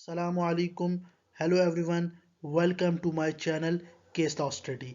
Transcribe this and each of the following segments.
Assalamu alaikum. Hello everyone. Welcome to my channel Case Law Study.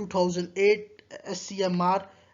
2008 SCMR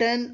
10,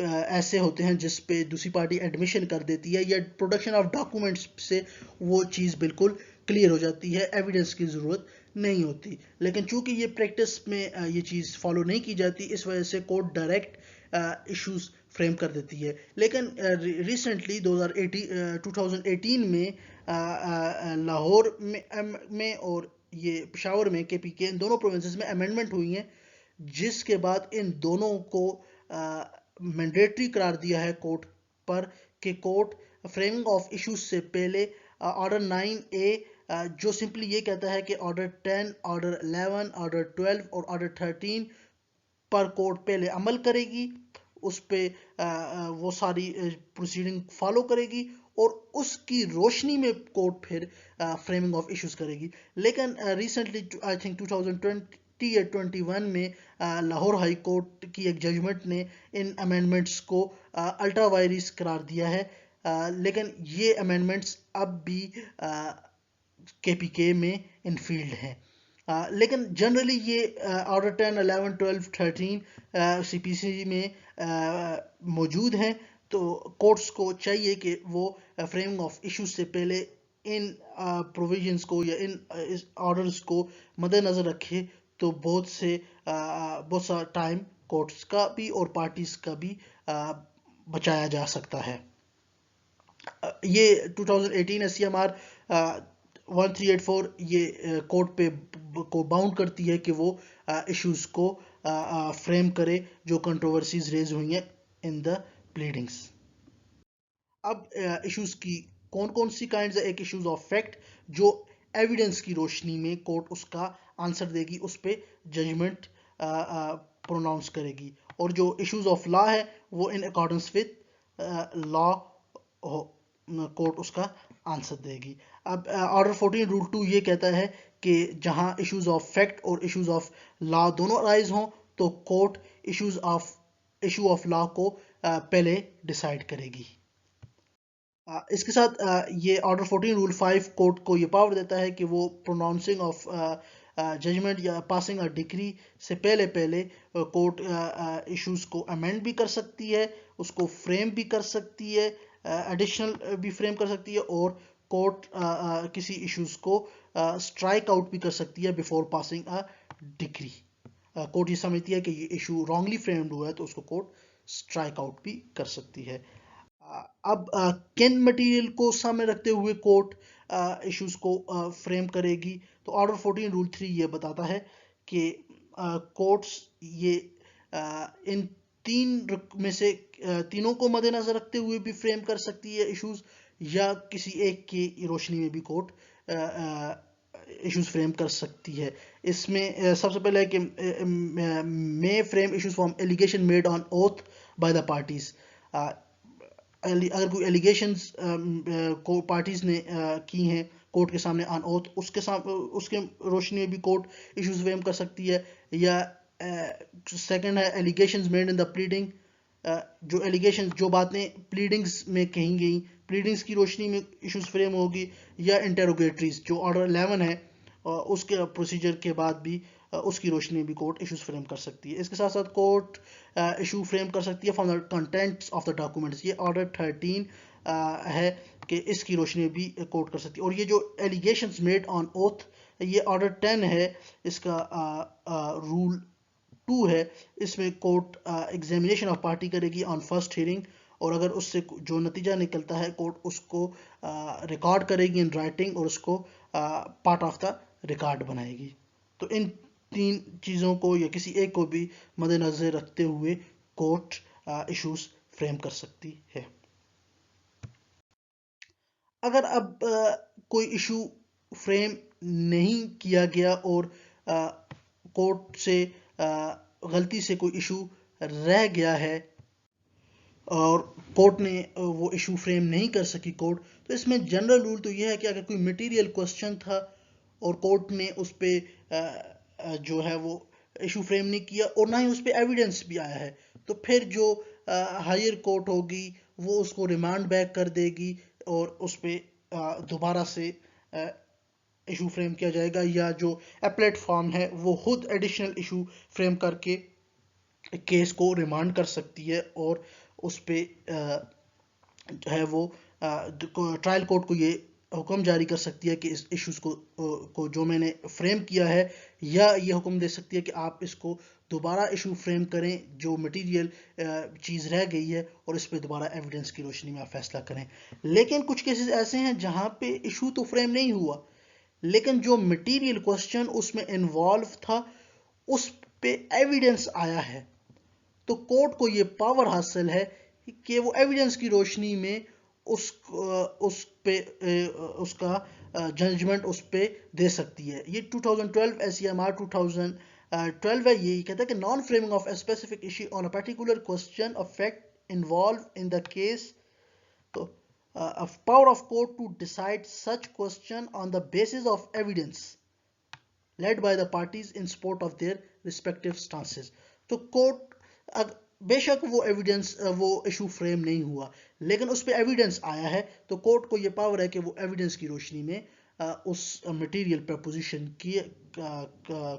ایسے ہوتے ہیں جس پہ دوسری پارٹی ایڈمیشن کر دیتی ہے یا پروڈکشن آف ڈاکومنٹس سے وہ چیز بالکل کلیئر ہو جاتی ہے، ایویڈنس کی ضرورت نہیں ہوتی. لیکن چونکہ یہ پریکٹس میں یہ چیز فالو نہیں کی جاتی، اس وجہ سے کورٹ ڈائریکٹ ایشوز فریم کر دیتی ہے. لیکن ریسنٹلی 2018 میں لاہور میں اور یہ پشاور میں KPK ان دونوں پروونسز میں امینڈمنٹ ہوئی ہیں، جس کے بعد ان دونوں کو مینڈیٹری قرار دیا ہے کورٹ پر کہ کورٹ فریمنگ آف ایشوز سے پہلے آرڈر 9A جو سمپلی یہ کہتا ہے کہ آرڈر 10، آرڈر 11، آرڈر 12 اور آرڈر 13 پر کورٹ پہلے عمل کرے گی، اس پہ وہ ساری پروسیڈنگ فالو کرے گی اور اس کی روشنی میں کورٹ پھر فریمنگ آف ایشوز کرے گی. لیکن ریسنٹلی آئی تھنک 2020 یا 21 میں لاہور ہائی کورٹ کی ایک ججمنٹ نے ان امینڈمنٹس کو الٹرا وائریس قرار دیا ہے، لیکن یہ امینڈمنٹس اب بھی KPK میں انفیلڈ ہیں. لیکن جنرلی یہ آرڈر 10، 11، 12، 13 CPC میں موجود ہیں، تو کورٹس کو چاہیے کہ وہ فریمنگ آف ایشوز سے پہلے ان پروویژنس کو یا ان آرڈرز کو مد نظر رکھے تو بہت سا ٹائم کورٹس کا بھی اور پارٹیز کا بھی بچایا جا سکتا ہے. یہ 2018 SCMR 1384 یہ کورٹ پہ کو باؤنڈ کرتی ہے کہ وہ ایشوز کو فریم کرے جو کنٹروورسیز ریز ہوئی ہیں ان دا پلیڈنگز. اب ایشوز کی کون سی کائنڈز ہے؟ ایک ایشوز آف فیکٹ جو ایویڈنس کی روشنی میں کورٹ اس کا آنسر دے گی، اس پہ ججمنٹ پروناؤنس کرے گی، اور جو ایشوز آف لا ہے وہ in accordance with law court اس کا آنسر دے گی. اب آرڈر 14 رول 2 یہ کہتا ہے کہ جہاں ایشوز آف فیکٹ اور ایشوز آف لا دونوں رائز ہوں تو کورٹ ایشو آف لا کو پہلے ڈیسائیڈ کرے گی. اس کے ساتھ یہ آرڈر 14 رول 5 کورٹ کو یہ پاور دیتا ہے کہ وہ پروناؤنسنگ آف ججمنٹ یا پاسنگ ڈگری سے پہلے کورٹ ایشوز کو امینڈ بھی کر سکتی ہے، اس کو فریم بھی کر سکتی ہے، ایڈیشنل بھی فریم کر سکتی ہے، اور کورٹ کسی ایشوز کو اسٹرائک آؤٹ بھی کر سکتی ہے بیفور پاسنگ ڈگری. کورٹ یہ سمجھتی ہے کہ یہ ایشو رانگلی فریمڈ ہوا ہے تو اس کو کورٹ اسٹرائک آؤٹ بھی کر سکتی ہے. اب کن مٹیریل کو سامنے رکھتے ہوئے کورٹ ایشوز کو فریم کرے گی؟ تو آرڈر 14 رول 3 یہ بتاتا ہے کہ کورٹس یہ ان تینوں کو مد نظر رکھتے ہوئے بھی فریم کر سکتی ہے ایشوز، یا کسی ایک کی روشنی میں بھی کورٹ ایشوز فریم کر سکتی ہے. اس میں سب سے پہلے ہے کہ may frame issues from allegation made on oath by the parties. اگر کوئی ایلیگیشنز کو پارٹیز نے کی ہیں کورٹ کے سامنے آن اوتھ، اس کے روشنی میں بھی کورٹ ایشوز فریم کر سکتی ہے. یا سیکنڈ ہے allegations made in the pleading, جو ایلیگیشنز جو باتیں پلیڈنگز میں کہیں گئیں، پلیڈنگز کی روشنی میں ایشوز فریم ہوگی. یا انٹیروگیٹریز جو آرڈر 11 ہے اس کے پروسیجر کے بعد بھی اس کی روشنی میں بھی کورٹ ایشوز فریم کر سکتی ہے. اس کے ساتھ ساتھ کورٹ ایشو فریم کر سکتی ہے from the contents of the documents. یہ آرڈر 13 ہے کہ اس کی روشنی میں بھی کورٹ کر سکتی ہے. اور یہ جو ایلیگیشنز میڈ آن اوتھ یہ آرڈر 10 ہے، اس کا رول 2 ہے. اس میں کورٹ ایگزامینیشن آف پارٹی کرے گی آن فرسٹ ہیئرنگ، اور اگر اس سے جو نتیجہ نکلتا ہے کورٹ اس کو ریکارڈ کرے گی ان رائٹنگ اور اس کو پارٹ آف دا ریکارڈ بنائے گی. تو ان تین چیزوں کو یا کسی ایک کو بھی مد نظر رکھتے ہوئے کورٹ ایشوز فریم کر سکتی ہے. اگر اب کوئی ایشو فریم نہیں کیا گیا اور کورٹ سے غلطی سے کوئی ایشو رہ گیا ہے اور کورٹ نے وہ ایشو فریم نہیں کر سکی کورٹ، تو اس میں جنرل رول تو یہ ہے کہ اگر کوئی مٹیریل کوسچن تھا اور کورٹ نے اس پہ جو ہے وہ ایشو فریم نہیں کیا اور نہ ہی اس پہ ایویڈنس بھی آیا ہے، تو پھر جو ہائر کورٹ ہوگی وہ اس کو ریمانڈ بیک کر دے گی اور اس پہ دوبارہ سے ایشو فریم کیا جائے گا. یا جو اپلیٹ فارم ہے وہ خود ایڈیشنل ایشو فریم کر کے کیس کو ریمانڈ کر سکتی ہے اور اس پہ جو ہے وہ ٹرائل کورٹ کو یہ حکم جاری کر سکتی ہے کہ اس ایشوز کو جو میں نے فریم کیا ہے، یا یہ حکم دے سکتی ہے کہ آپ اس کو دوبارہ ایشو فریم کریں، جو مٹیریل چیز رہ گئی ہے، اور اس پہ دوبارہ ایویڈنس کی روشنی میں آپ فیصلہ کریں۔ لیکن کچھ کیسز ایسے ہیں جہاں پہ ایشو تو فریم نہیں ہوا، لیکن جو مٹیریل کوسچن اس میں انوالو تھا اس پہ ایویڈنس آیا ہے، تو کورٹ کو یہ پاور حاصل ہے کہ وہ ایویڈنس کی روشنی میں اس پہ اس کا ججمنٹ اس پہ دے سکتی ہے۔ یہ 2012 SCMR 2012 ہے، یہ کہتا ہے کہ naan framing of a specific issue on a particular question of fact involve in the case, تو power of court to decide such question on the basis of evidence led by the parties in support of their respective stances۔ تو court بے شک وہ evidence وہ issue frame نہیں ہوا، لیکن اس پہ ایویڈنس آیا ہے، تو کورٹ کو یہ پاور ہے کہ وہ ایویڈنس کی روشنی میں اس مٹیریل پرپوزیشن کی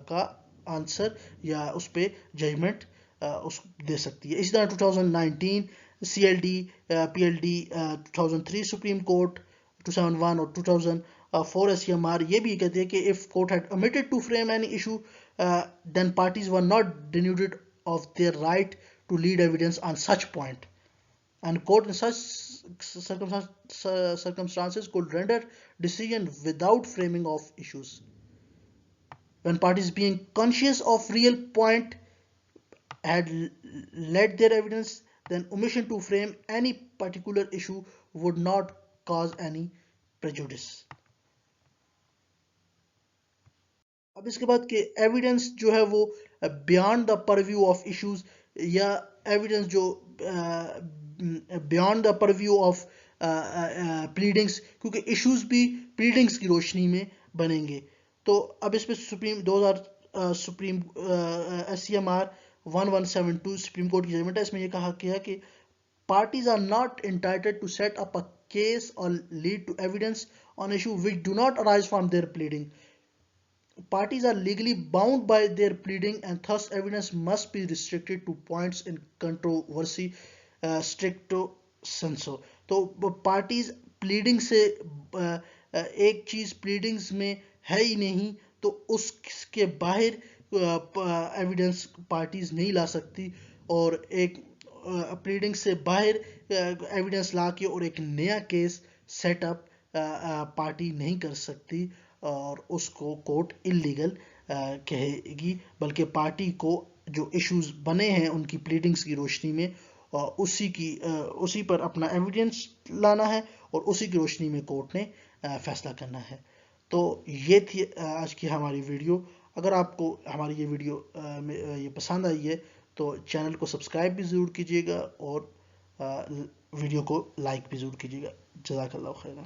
کا آنسر یا اس پہ ججمنٹ دے سکتی ہے۔ اسی طرح 2019 CLD PLD 2003 سپریم کورٹ 2001 اور 2004 SCMR یہ بھی کہتے ہیں کہ if court had omitted to frame any issue then parties were not denuded of their right to lead evidence on such point, and court in such circumstances could render decision without framing of issues when parties being conscious of real point had led their evidence, then omission to frame any particular issue would not cause any prejudice۔ اب اس کے بعد کہ evidence جو ہے وہ beyond the purview of issues, یا evidence جو beyond the purview of پلیڈنگس، کیونکہ ایشوز بھی پلیڈنگس کی روشنی میں بنیں گے، تو اب اس پہ سپریم SCMR 1172 سپریم کورٹ کی ججمنٹ ہے، اس میں یہ کہا گیا کہ parties are not entitled to set up a case or lead to evidence on issue which do not arise from their pleading. Parties are legally bound by their pleading and thus evidence must be restricted to points in controversy stricto sensu۔ تو parties pleading سے ایک چیز pleadings میں ہے ہی نہیں تو اس کے باہر ایویڈنس پارٹیز نہیں لا سکتی، اور ایک پلیڈنگ سے باہر ایویڈنس لا کے اور ایک نیا کیس سیٹ اپ پارٹی نہیں کر سکتی، اور اس کو کورٹ اللیگل کہے گی، بلکہ پارٹی کو جو ایشوز بنے ہیں ان کی پلیڈنگز کی روشنی میں اسی پر اپنا ایویڈنس لانا ہے، اور اسی کی روشنی میں کورٹ نے فیصلہ کرنا ہے۔ تو یہ تھی آج کی ہماری ویڈیو۔ اگر آپ کو ہماری یہ ویڈیو یہ پسند آئی ہے تو چینل کو سبسکرائب بھی ضرور کیجیے گا، اور ویڈیو کو لائک بھی ضرور کیجیے گا۔ جزاک اللہ خیرا۔